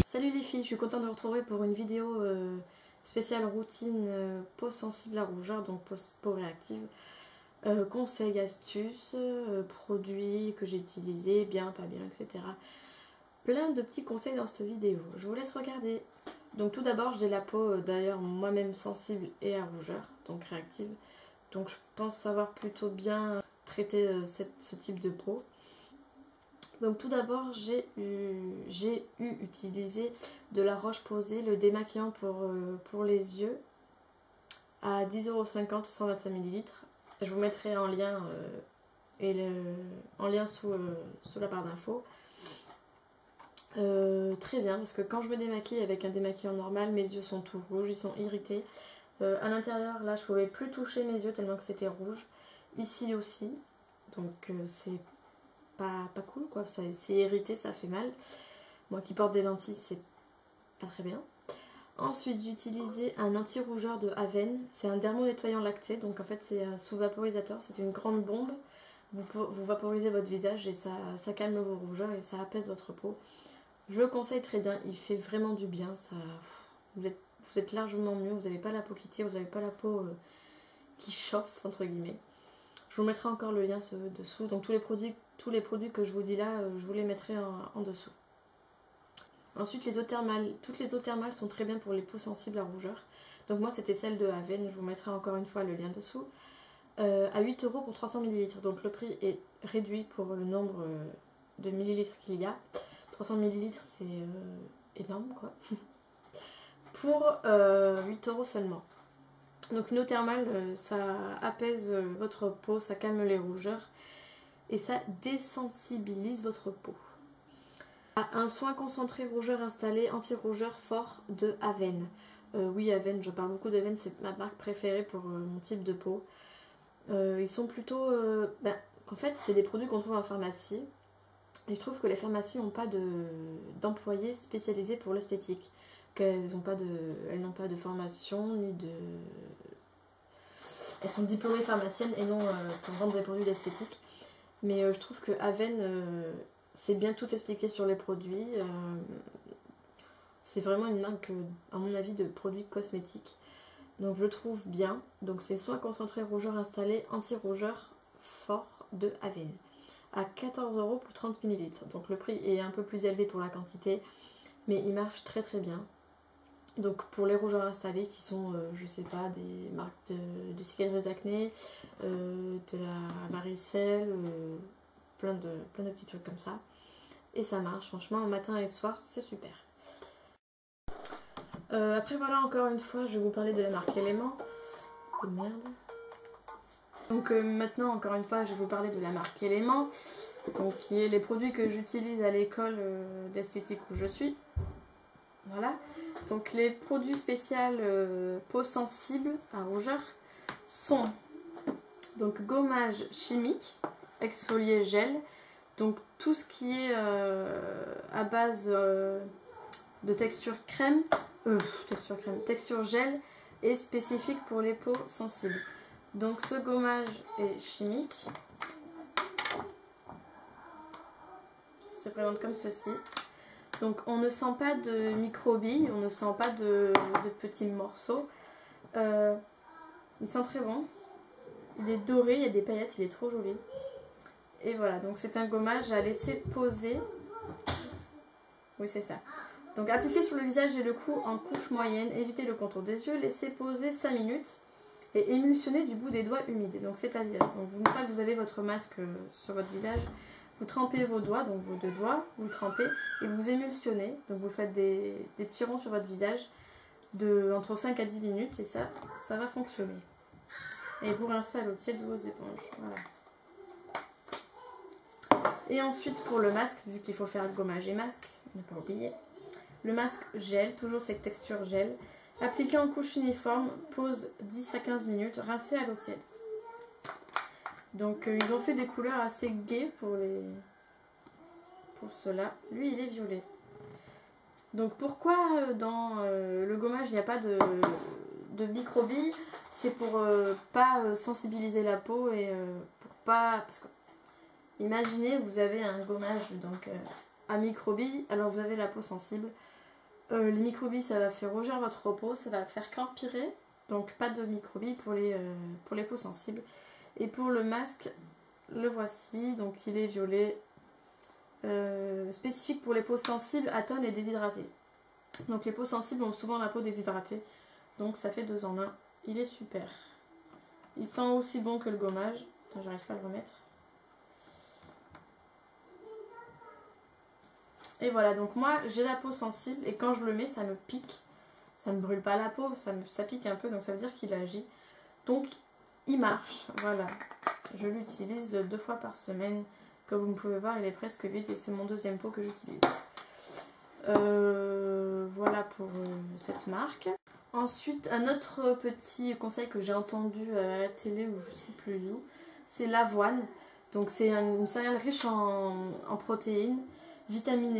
Salut les filles, je suis contente de vous retrouver pour une vidéo spéciale routine peau sensible à rougeur, donc peau réactive. Conseils, astuces, produits que j'ai utilisés, bien, pas bien, etc. Plein de petits conseils dans cette vidéo. Je vous laisse regarder. Donc tout d'abord, j'ai la peau d'ailleurs moi-même sensible et à rougeur, donc réactive. Donc je pense savoir plutôt bien traiter ce type de peau. Donc tout d'abord, j'ai utilisé de la Roche-Posay, le démaquillant pour les yeux à 10,50 €, 125 ml. Je vous mettrai en lien, sous la barre d'infos. Très bien, parce que quand je me démaquille avec un démaquillant normal, mes yeux sont tout rouges, ils sont irrités. À l'intérieur, là, je ne pouvais plus toucher mes yeux tellement que c'était rouge. Ici aussi, donc c'est pas cool, quoi. C'est irrité, ça fait mal. Moi qui porte des lentilles, c'est pas très bien. Ensuite, j'ai utilisé un anti-rougeur de Avène. C'est un dermo-nettoyant lacté, donc en fait c'est sous vaporisateur, c'est une grande bombe. Vous vaporisez votre visage et ça calme vos rougeurs et ça apaise votre peau. Je le conseille très bien, il fait vraiment du bien. Vous êtes largement mieux, vous n'avez pas la peau qui tire, vous n'avez pas la peau qui chauffe, entre guillemets. Je vous mettrai encore le lien dessous. Donc tous les produits que je vous dis là, je vous les mettrai en dessous. Ensuite, les eaux thermales. Toutes les eaux thermales sont très bien pour les peaux sensibles à rougeur. Donc moi, c'était celle de Avène. Je vous mettrai encore une fois le lien dessous. À 8 € pour 300 ml. Donc le prix est réduit pour le nombre de millilitres qu'il y a. 300 ml, c'est énorme, quoi. Pour 8 € seulement. Donc une eau thermale, ça apaise votre peau, ça calme les rougeurs et ça désensibilise votre peau. Un soin concentré rougeur installé anti-rougeur fort de Avène. Oui, Avène, je parle beaucoup d'Avène, c'est ma marque préférée pour mon type de peau. Ils sont plutôt... en fait, c'est des produits qu'on trouve en pharmacie. Et je trouve que les pharmacies n'ont pas d'employés spécialisés pour l'esthétique. Elles n'ont pas de formation, ni de... Elles sont diplômées pharmaciennes et non pour vendre des produits d'esthétique. Mais je trouve que Avène, c'est bien tout expliqué sur les produits. C'est vraiment une marque, à mon avis, de produits cosmétiques. Donc je trouve bien. Donc c'est soin concentré rougeur installé anti-rougeur fort de Avène. À 14 € pour 30 ml. Donc le prix est un peu plus élevé pour la quantité. Mais il marche très très bien. Donc pour les rougeurs installées qui sont, je sais pas, des marques de cicatrices acné, de la varicelle, plein de petits trucs comme ça. Et ça marche, franchement, matin et soir, c'est super. Après voilà, encore une fois, je vais vous parler de la marque Element. Oh merde. Donc maintenant, encore une fois, je vais vous parler de la marque Element. Donc qui est les produits que j'utilise à l'école d'esthétique où je suis. Voilà. Donc les produits spéciaux peau sensible à rougeur sont donc gommage chimique, exfolié gel, donc tout ce qui est à base de texture texture gel est spécifique pour les peaux sensibles. Donc ce gommage est chimique, il se présente comme ceci. Donc on ne sent pas de microbilles, on ne sent pas de petits morceaux. Il sent très bon. Il est doré, il y a des paillettes, il est trop joli. Et voilà, donc c'est un gommage à laisser poser. Oui, c'est ça. Donc appliquer sur le visage et le cou en couche moyenne, éviter le contour des yeux, laisser poser 5 minutes et émulsionner du bout des doigts humides. Donc c'est-à-dire, une fois que vous avez votre masque sur votre visage, vous trempez vos doigts, donc vos 2 doigts, vous trempez et vous émulsionnez. Donc vous faites des petits ronds sur votre visage entre 5 à 10 minutes et ça va fonctionner. Et vous rincez à l'eau tiède vos éponges. Voilà. Et ensuite pour le masque, vu qu'il faut faire gommage et masque, ne pas oublier. Le masque gel, toujours cette texture gel. Appliqué en couche uniforme, pose 10 à 15 minutes, rincé à l'eau tiède. Donc ils ont fait des couleurs assez gaies pour cela. Lui il est violet. Donc pourquoi dans le gommage il n'y a pas de microbilles? C'est pour pas sensibiliser la peau et pour pas... Parce que, imaginez vous avez un gommage donc à microbilles. Alors vous avez la peau sensible. Les microbilles, ça va faire rougir votre peau, ça va faire qu'empirer. Donc pas de microbilles pour les peaux sensibles. Et pour le masque, le voici. Donc il est violet. Spécifique pour les peaux sensibles, atone et déshydratées. Donc les peaux sensibles ont souvent la peau déshydratée. Donc ça fait 2 en 1. Il est super. Il sent aussi bon que le gommage. Attends, j'arrive pas à le remettre. Et voilà, donc moi j'ai la peau sensible et quand je le mets ça me pique. Ça me brûle pas la peau, ça pique un peu, donc ça veut dire qu'il agit. Donc il marche, voilà. Je l'utilise 2 fois par semaine. Comme vous pouvez voir, il est presque vide et c'est mon 2e pot que j'utilise. Voilà pour cette marque. Ensuite, un autre petit conseil que j'ai entendu à la télé ou je sais plus où, c'est l'avoine. Donc c'est une céréale riche en protéines, vitamines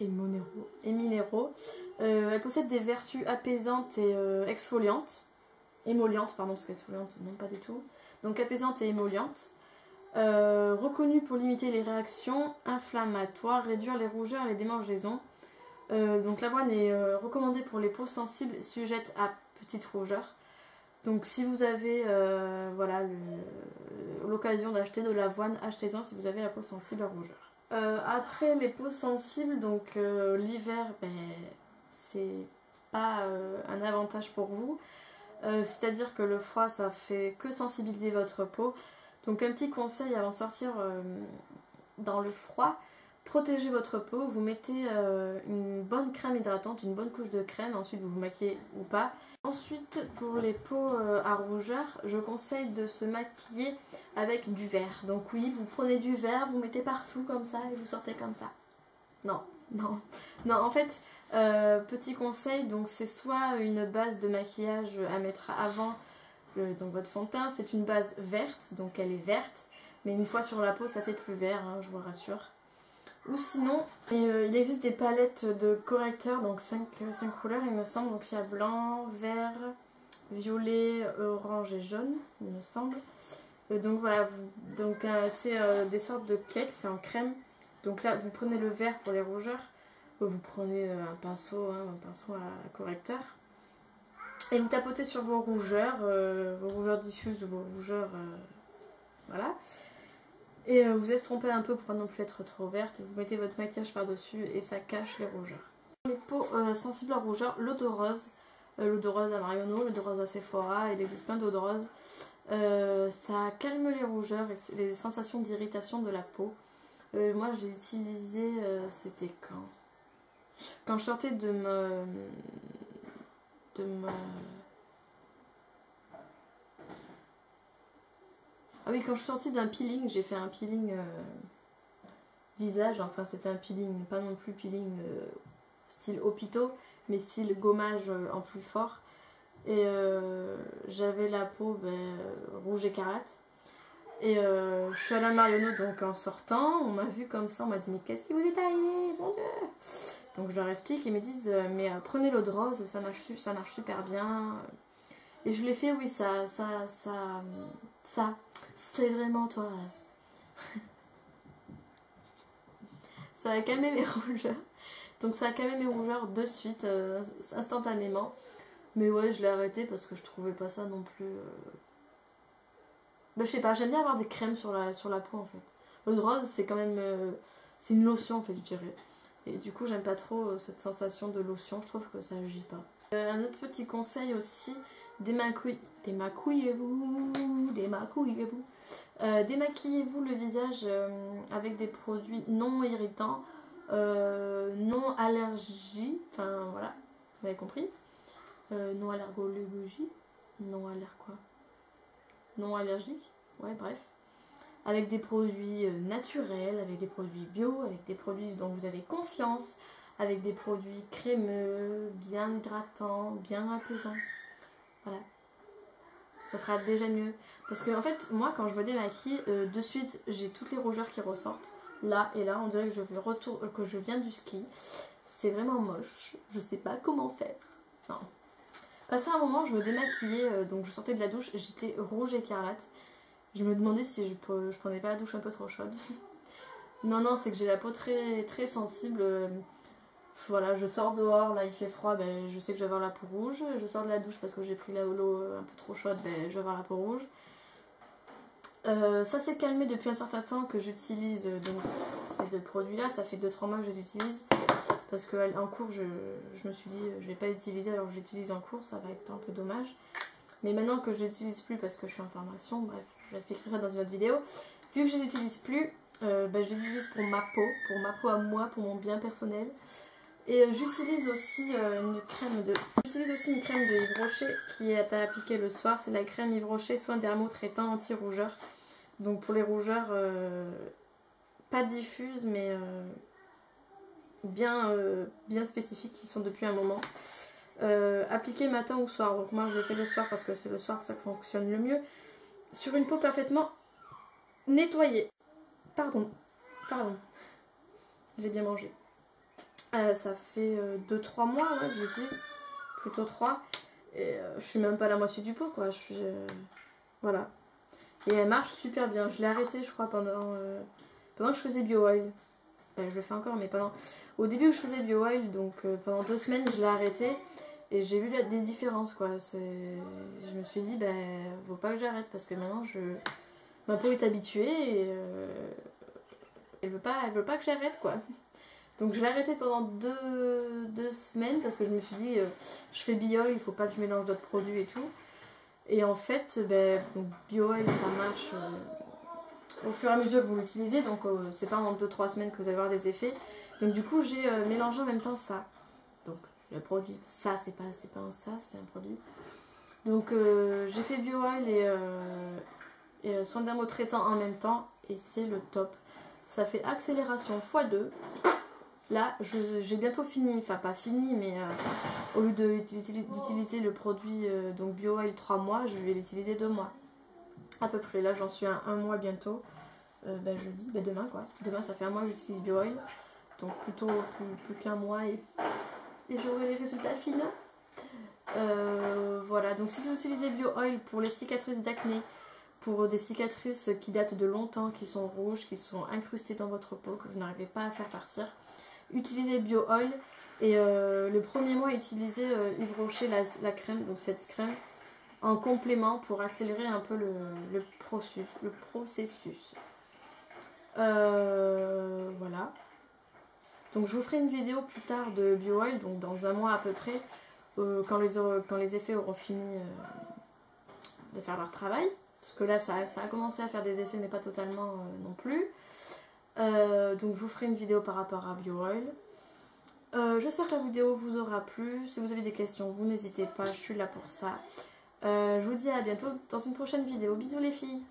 et minéraux. Elle possède des vertus apaisantes et exfoliantes. Émollientes, pardon, parce qu'exfoliantes, non pas du tout. Donc apaisantes et émollientes. Reconnue pour limiter les réactions inflammatoires, réduire les rougeurs et les démangeaisons. Donc l'avoine est recommandée pour les peaux sensibles sujettes à petites rougeurs. Donc si vous avez voilà, l'occasion d'acheter de l'avoine, achetez-en si vous avez la peau sensible à rougeur. Après les peaux sensibles, donc l'hiver, ben, c'est pas un avantage pour vous. C'est-à-dire que le froid, ça fait que sensibiliser votre peau. Donc un petit conseil avant de sortir dans le froid, protégez votre peau, vous mettez une bonne crème hydratante, une bonne couche de crème, ensuite vous vous maquillez ou pas. Ensuite pour les peaux à rougeur, je conseille de se maquiller avec du vert. Donc oui, vous prenez du vert, vous mettez partout comme ça et vous sortez comme ça. Non, non, non, en fait, petit conseil, donc c'est soit une base de maquillage à mettre avant donc votre fond de teint, c'est une base verte, donc elle est verte, mais une fois sur la peau ça fait plus vert, hein, je vous rassure. Ou sinon, il existe des palettes de correcteurs, donc 5 couleurs il me semble, donc il y a blanc, vert, violet, orange et jaune, il me semble. Donc voilà, c'est des sortes de cakes, c'est en crème. Donc là, vous prenez le vert pour les rougeurs, vous prenez un pinceau à correcteur. Et vous tapotez sur vos rougeurs diffuses ou vos rougeurs, voilà. Et vous estompez un peu pour ne plus être trop verte. Et vous mettez votre maquillage par-dessus et ça cache les rougeurs. Les peaux sensibles à rougeur, l'eau de rose. L'eau de rose à Marionneau, l'eau de rose à Sephora, il existe plein d'eau de rose. Ça calme les rougeurs et les sensations d'irritation de la peau. Moi je l'ai utilisé, c'était quand je sortais de Ah oui, quand je suis sortie d'un peeling, j'ai fait un peeling visage, enfin c'était un peeling, pas non plus peeling style hôpitaux, mais style gommage en plus fort. Et j'avais la peau rouge écarlate. Et je suis allée à Marionneau, donc en sortant, on m'a vu comme ça, on m'a dit mais qu'est-ce qui vous est arrivé, mon Dieu. Donc je leur explique, ils me disent mais prenez l'eau de rose, ça marche super bien. Et je l'ai fait, oui, ça, c'est vraiment toi. Ça a calmé mes rougeurs. Donc ça a calmé mes rougeurs de suite, instantanément. Mais ouais, je l'ai arrêté parce que je trouvais pas ça non plus... je sais pas, j'aime bien avoir des crèmes sur la peau en fait. L'eau de rose, c'est quand même... c'est une lotion en fait, je dirais. Et du coup, j'aime pas trop cette sensation de lotion, je trouve que ça agit pas. Un autre petit conseil aussi, démaquillez-vous. Démaquillez-vous le visage avec des produits non irritants, non allergie, enfin voilà, vous avez compris. Non allergologie, non allergique, ouais bref. Avec des produits naturels, avec des produits bio, avec des produits dont vous avez confiance, avec des produits crémeux, bien hydratants, bien apaisants. Voilà. Ça fera déjà mieux. Parce que en fait, moi quand je me démaquille, de suite j'ai toutes les rougeurs qui ressortent. Là et là, on dirait que je viens du ski. C'est vraiment moche. Je sais pas comment faire. Non. Passé un moment, je me démaquillais, donc je sortais de la douche, j'étais rouge écarlate. Je me demandais si je prenais pas la douche un peu trop chaude. Non, c'est que j'ai la peau très, très sensible. Voilà, je sors dehors, là il fait froid, ben, je sais que je vais avoir la peau rouge. Je sors de la douche parce que j'ai pris l'eau un peu trop chaude, ben, je vais avoir la peau rouge. Ça s'est calmé depuis un certain temps que j'utilise ces deux produits là, ça fait 2-3 mois que je les utilise parce qu'en cours je me suis dit je vais pas les utiliser alors que j'utilise en cours, ça va être un peu dommage. Mais maintenant que je l'utilise plus parce que je suis en formation, bref, je vous expliquerai ça dans une autre vidéo. Vu que je l'utilise plus, je l'utilise pour ma peau à moi, pour mon bien personnel. Et j'utilise aussi une crème de Yves Rocher qui est à appliquer le soir. C'est la crème Yves Rocher soin dermo-traitant anti-rougeur. Donc pour les rougeurs pas diffuses mais bien spécifiques qui sont depuis un moment. Appliqué matin ou soir. Donc moi je le fais le soir parce que c'est le soir que ça fonctionne le mieux. Sur une peau parfaitement nettoyée. Pardon. J'ai bien mangé. Ça fait 2-3 mois que je l'utilise. Plutôt 3. Et je suis même pas à la moitié du pot quoi. Je suis. Voilà. Et elle marche super bien. Je l'ai arrêtée je crois pendant que je faisais bio-oil. Je le fais encore mais pendant. Au début où je faisais bio-oil, donc pendant 2 semaines je l'ai arrêtée. Et j'ai vu des différences quoi. Je me suis dit faut pas que j'arrête parce que maintenant ma peau est habituée et elle veut pas que j'arrête quoi. Donc je l'ai arrêté pendant 2 semaines parce que je me suis dit je fais bio-oil, il faut pas que je mélange d'autres produits et tout. Et en fait bio-oil ça marche au fur et à mesure que vous l'utilisez, donc c'est pas en 2-3 semaines que vous allez avoir des effets. Donc du coup j'ai mélangé en même temps ça. Donc le produit, ça c'est pas un ça, c'est un produit. Donc j'ai fait bio-oil et soin dermo-traitant en même temps et c'est le top. Ça fait accélération x2. Là j'ai bientôt fini, enfin pas fini mais au lieu d'utiliser le produit donc bio-oil 3 mois, je vais l'utiliser 2 mois. À peu près, là j'en suis à 1 mois bientôt. Jeudi, demain quoi. Demain ça fait 1 mois que j'utilise bio-oil. Donc plutôt plus qu'1 mois et j'aurai les résultats finaux. Voilà, donc si vous utilisez bio-oil pour les cicatrices d'acné, pour des cicatrices qui datent de longtemps, qui sont rouges, qui sont incrustées dans votre peau, que vous n'arrivez pas à faire partir, utilisez bio-oil. Et le premier mois, utilisez Yves Rocher, la crème, donc cette crème, en complément pour accélérer un peu le processus. Voilà. Donc je vous ferai une vidéo plus tard de bio-oil, donc dans 1 mois à peu près, quand les effets auront fini de faire leur travail. Parce que là ça a commencé à faire des effets mais pas totalement non plus. Donc je vous ferai une vidéo par rapport à bio-oil. J'espère que la vidéo vous aura plu. Si vous avez des questions, vous n'hésitez pas, je suis là pour ça. Je vous dis à bientôt dans une prochaine vidéo. Bisous les filles!